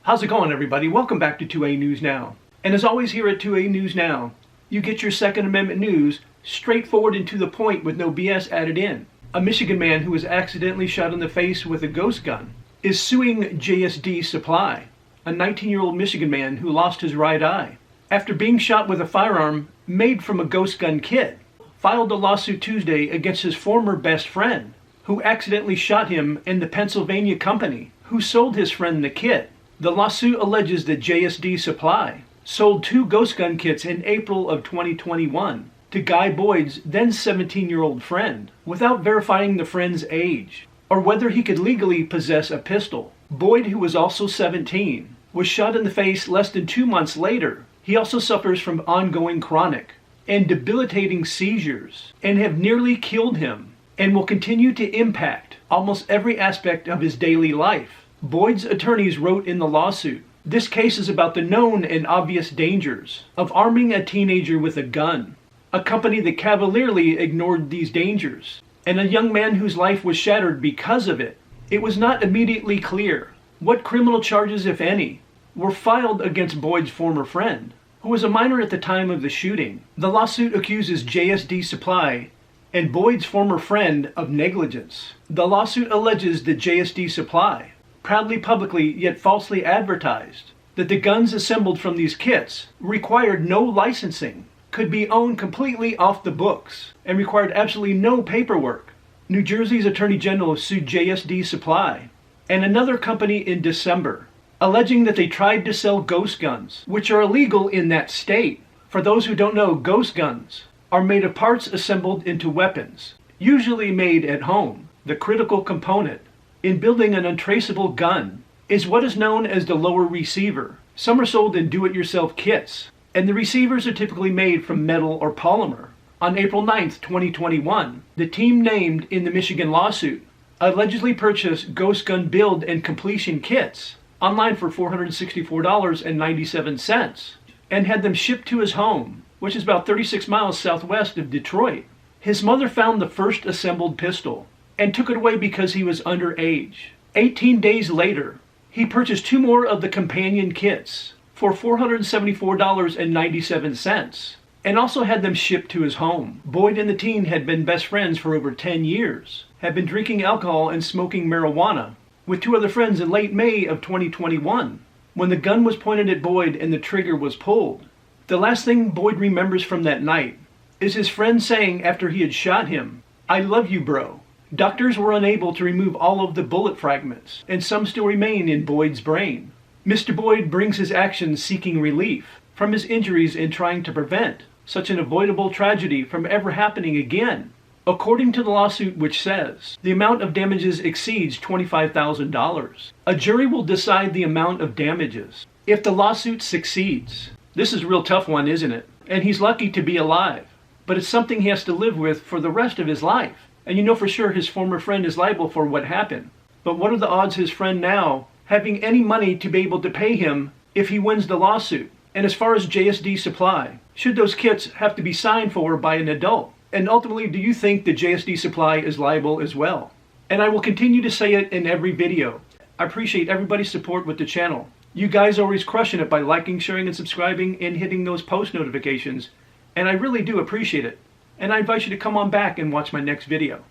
How's it going, everybody? Welcome back to 2A News Now. And as always here at 2A News Now, you get your Second Amendment news straightforward and to the point with no BS added in. A Michigan man who was accidentally shot in the face with a ghost gun is suing JSD Supply, a 19-year-old Michigan man who lost his right eye after being shot with a firearm made from a ghost gun kit. Filed a lawsuit Tuesday against his former best friend, who accidentally shot him, and the Pennsylvania company who sold his friend the kit. The lawsuit alleges that JSD Supply sold 2 ghost gun kits in April of 2021 to Guy Boyd's then 17-year-old friend, without verifying the friend's age or whether he could legally possess a pistol. Boyd, who was also 17, was shot in the face less than 2 months later. He also suffers from ongoing chronic and debilitating seizures and have nearly killed him, and will continue to impact almost every aspect of his daily life. Boyd's attorneys wrote in the lawsuit, "This case is about the known and obvious dangers of arming a teenager with a gun, a company that cavalierly ignored these dangers, and a young man whose life was shattered because of it. It was not immediately clear what criminal charges, if any, were filed against Boyd's former friend, who was a minor at the time of the shooting." The lawsuit accuses JSD Supply and Boyd's former friend of negligence. The lawsuit alleges that JSD Supply proudly, publicly, yet falsely advertised that the guns assembled from these kits required no licensing, could be owned completely off the books, and required absolutely no paperwork. New Jersey's Attorney General sued JSD Supply and another company in December, alleging that they tried to sell ghost guns, which are illegal in that state. For those who don't know, ghost guns are made of parts assembled into weapons, usually made at home. The critical component in building an untraceable gun is what is known as the lower receiver. Some are sold in do-it-yourself kits, and the receivers are typically made from metal or polymer. On April 9th, 2021, the team named in the Michigan lawsuit allegedly purchased ghost gun build and completion kits online for $464.97 and had them shipped to his home, which is about 36 miles southwest of Detroit. His mother found the first assembled pistol and took it away because he was underage. 18 days later, he purchased 2 more of the companion kits for $474.97 and also had them shipped to his home. Boyd and the teen had been best friends for over 10 years, had been drinking alcohol and smoking marijuana with 2 other friends in late May of 2021 when the gun was pointed at Boyd and the trigger was pulled. The last thing Boyd remembers from that night is his friend saying after he had shot him, "I love you, bro." Doctors were unable to remove all of the bullet fragments, and some still remain in Boyd's brain. Mr. Boyd brings his actions seeking relief from his injuries and trying to prevent such an avoidable tragedy from ever happening again. According to the lawsuit, which says the amount of damages exceeds $25,000, a jury will decide the amount of damages if the lawsuit succeeds. This is a real tough one, isn't it? And he's lucky to be alive, but it's something he has to live with for the rest of his life. And you know for sure his former friend is liable for what happened. But what are the odds his friend now having any money to be able to pay him if he wins the lawsuit? And as far as JSD Supply, should those kits have to be signed for by an adult? And ultimately, do you think that JSD Supply is liable as well? And I will continue to say it in every video. I appreciate everybody's support with the channel. You guys are always crushing it by liking, sharing, and subscribing and hitting those post notifications. And I really do appreciate it. And I invite you to come on back and watch my next video.